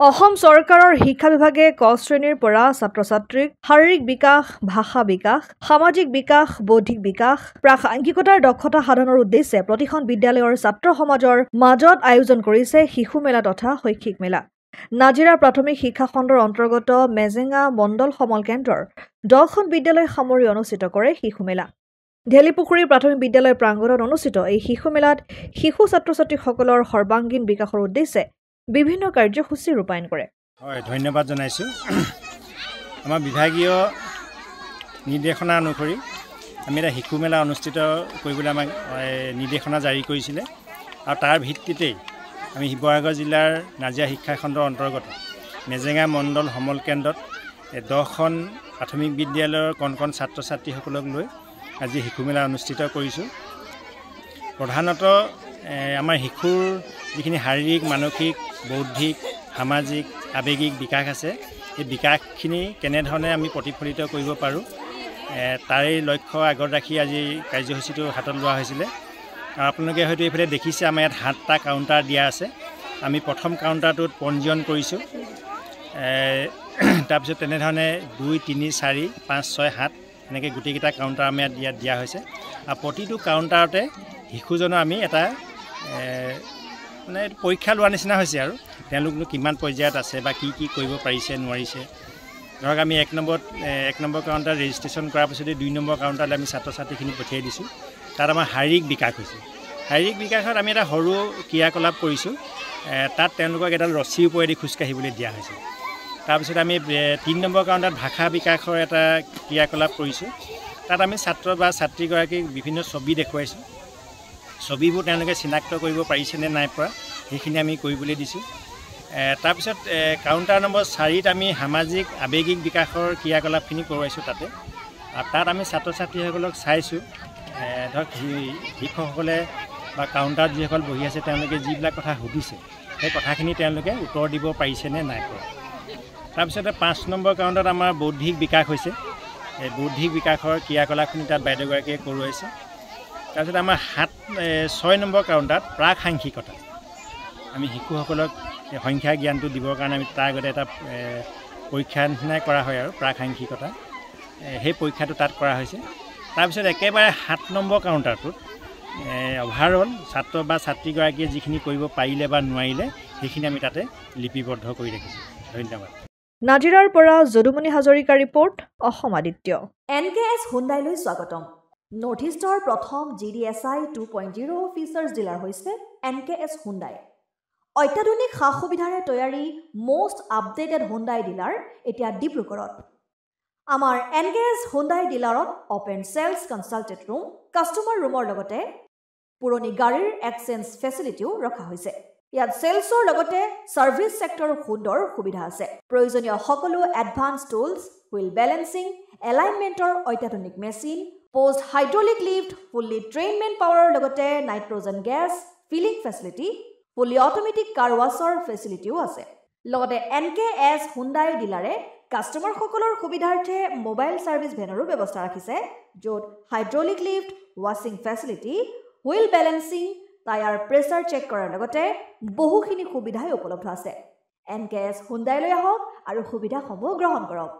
অসম চৰকাৰৰ শিক্ষা বিভাগে ক শ্ৰেণীৰ পৰা ছাত্ৰ-ছাত্ৰীক শাৰীৰিক বিকাশ, ভাষা বিকাশ, সামাজিক বিকাশ, বৌদ্ধিক বিকাশ, প্ৰাসাংগিকতাৰ দক্ষতা সাধনৰ উদ্দেশ্যে প্ৰতিখন বিদ্যালয়ৰ ছাত্ৰ সমাজৰ মাজত আয়োজন কৰিছে শিশু মেলা তথা শৈক্ষিক মেলা। নাজিৰা প্ৰাথমিক শিক্ষা খণ্ডৰ অন্তৰ্গত মেজেঙা মণ্ডল সমল কেন্দ্ৰৰ 10খন বিদ্যালয় সামৰি অনুষ্ঠিত কৰে শিশু মেলা। ঢেলিপুখুৰী প্ৰাথমিক বিদ্যালয় প্ৰাংগণত অনুষ্ঠিত এই শিশু মেলাত শিশু ছাত্ৰ-ছাত্ৰীসকলৰ সৰ্বাংগীন বিকাশৰ উদ্দেশ্যে বিভিন্ন কাৰ্যসূচী ৰূপায়ণ কৰে। হয়, ধন্যবাদ জনাইছো। আমাৰ বিভাগীয় নিৰ্দেশনা অনুসৰি আমি এটা শিশু মেলা অনুষ্ঠিত কৰিবলৈ আমাক নিৰ্দেশনা জাৰি কৰিছিলে আৰু তাৰ ভিত্তিতেই আমি শিৱসাগৰ জিলাৰ নাজিৰা শিক্ষা খণ্ডৰ অন্তৰ্গত মেজেঙা মণ্ডল সমল কেন্দ্ৰত 10খন প্ৰাথমিক বিদ্যালয়ৰ কণ ছাত্ৰ-ছাত্ৰীসকলক লৈ আজি শিশু মেলা অনুষ্ঠিত কৰিছোঁ। প্ৰধানতঃ আমাৰ শিশুৰ যিখিনি শাৰীৰিক, মানসিক, বৌদ্ধিক, সামাজিক, আৱেগিক বিকাশ আছে, এই বিকাশখিনি কেনেধৰণে আমি প্ৰতিফলিত কৰিব পাৰোঁ তাৰে লক্ষ্য আগত ৰাখি আজি কাৰ্যসূচীটো হাতত লোৱা হৈছিলে। আৰু আপোনালোকে হয়তো এইফালে দেখিছে আমাৰ ইয়াত 7টা কাউণ্টাৰ দিয়া আছে। আমি প্ৰথম কাউণ্টাৰটোত পঞ্জীয়ন কৰিছোঁ। তাৰপিছত তেনেধৰণে 2, 3, 4, 5, 6, 7 এনেকৈ গোটেইকেইটা কাউণ্টাৰ আমি ইয়াত দিয়া হৈছে। আৰু প্ৰতিটো কাউণ্টাৰতে শিশুজনৰ আমি এটা মানে পৰীক্ষা লোৱাৰ নিচিনা হৈছে আৰু তেওঁলোকনো কিমান পৰ্যায়ত আছে বা কি কৰিব পাৰিছে নোৱাৰিছে। ধৰক আমি 1 নম্বৰ কাউণ্টাৰ ৰেজিষ্ট্ৰেশ্যন কৰাৰ পিছতে 2 নম্বৰ কাউণ্টাৰলৈ আমি ছাত্ৰ-ছাত্ৰীখিনি পঠিয়াই দিছোঁ। তাত আমাৰ শাৰীৰিক বিকাশ হৈছে। শাৰীৰিক বিকাশত আমি এটা সৰু ক্ৰিয়াকলাপ কৰিছোঁ। তাত তেওঁলোকক এডাল ৰছীৰ ওপৰেদি খোজকাঢ়িবলৈ দিয়া হৈছে। তাৰপিছত আমি 3 নম্বৰ কাউণ্টাৰত ভাষা বিকাশৰ এটা ক্ৰিয়াকলাপ কৰিছোঁ। তাত আমি ছাত্ৰ বা ছাত্ৰীগৰাকীক বিভিন্ন ছবি দেখুৱাইছোঁ। ছবিবোৰ তেওঁলোকে চিনাক্ত কৰিব পাৰিছে নে নাই পৰা সেইখিনি আমি কৰিবলৈ দিছোঁ। তাৰপিছত কাউণ্টাৰ নম্বৰ 4ত আমি সামাজিক আৱেগিক বিকাশৰ ক্ৰিয়াকলাপখিনি কৰোৱাইছোঁ তাতে। আৰু তাত আমি ছাত্ৰ-ছাত্ৰীসকলক চাইছোঁ, ধৰক শিক্ষকসকলে বা কাউণ্টাৰত যিসকল বহি আছে তেওঁলোকে যিবিলাক কথা সুধিছে সেই কথাখিনি তেওঁলোকে উত্তৰ দিব পাৰিছে নে নাই পৰা। তাৰপিছতে 5 নম্বৰ কাউণ্টাৰত আমাৰ বৌদ্ধিক বিকাশ হৈছে। এই বৌদ্ধিক বিকাশৰ ক্ৰিয়াকলাপখিনি তাত বাইদেউগৰাকীয়ে কৰোৱাইছে। তাৰপিছত আমাৰ 6 নম্বৰ কাউণ্টাৰত প্ৰাসাংগিকতা, আমি শিশুসকলক সংখ্যা জ্ঞানটো দিবৰ কাৰণে আমি তাৰ আগতে এটা পৰীক্ষা নিচিনাই কৰা হয় আৰু প্ৰাসাংগিকতা, সেই পৰীক্ষাটো তাত কৰা হৈছে। তাৰপিছত একেবাৰে 7 নম্বৰ কাউণ্টাৰটোত অভাৰঅল ছাত্ৰ বা ছাত্ৰীগৰাকীয়ে যিখিনি কৰিব পাৰিলে বা নোৱাৰিলে সেইখিনি আমি তাতে লিপিবদ্ধ কৰি ৰাখিছোঁ। ধন্যবাদ। নাজিৰাৰ পৰা যদুমণি হাজৰিকা ৰিপৰ্ট, অসম আদিত্য। NKS হুণ্ডাইলৈ স্বাগতম। নৰ্থ ইষ্টৰ প্ৰথম GDSI 2.0 ফিচাৰ্ছ ডিলাৰ হৈছে NKS হুণ্ডাই। অত্যাধুনিক সা সুবিধাৰে তৈয়াৰী মষ্ট আপডেটেড হুণ্ডাই ডিলাৰ এতিয়া ডিব্ৰুগড়ত। আমাৰ NKS হুণ্ডাই ডিলাৰত open sales consulted room, customer ৰুমৰ লগতে পুৰণি গাড়ীৰ এক্সচেঞ্জ ফেচিলিটিও ৰখা হৈছে। ইয়াত চেলছৰ লগতে ছাৰ্ভিচ ছেক্টৰৰ সুন্দৰ সুবিধা আছে। প্ৰয়োজনীয় সকলো এডভান্স টুলছ, হুইল বেলেন্সিং, এলাইনমেণ্টৰ অত্যাধুনিক machine, post hydraulic lift, fully train men পাৱাৰৰ লগতে nitrogen gas filling facility, fully automatic car washer ফেচিলিটিও আছে। লগতে NKS হুণ্ডাই ডিলাৰে কাষ্টমাৰসকলৰ সুবিধাৰ্থে মোবাইল ছাৰ্ভিচ ভেনৰো ব্যৱস্থা ৰাখিছে, য'ত হাইড্ৰলিক লিফ্ট, ৱাছিং facility, wheel balancing, tyre pressure check কৰাৰ লগতে বহুখিনি সুবিধাই উপলব্ধ আছে। NKS হুণ্ডাইলৈ আহক আৰু সুবিধাসমূহ গ্ৰহণ কৰক।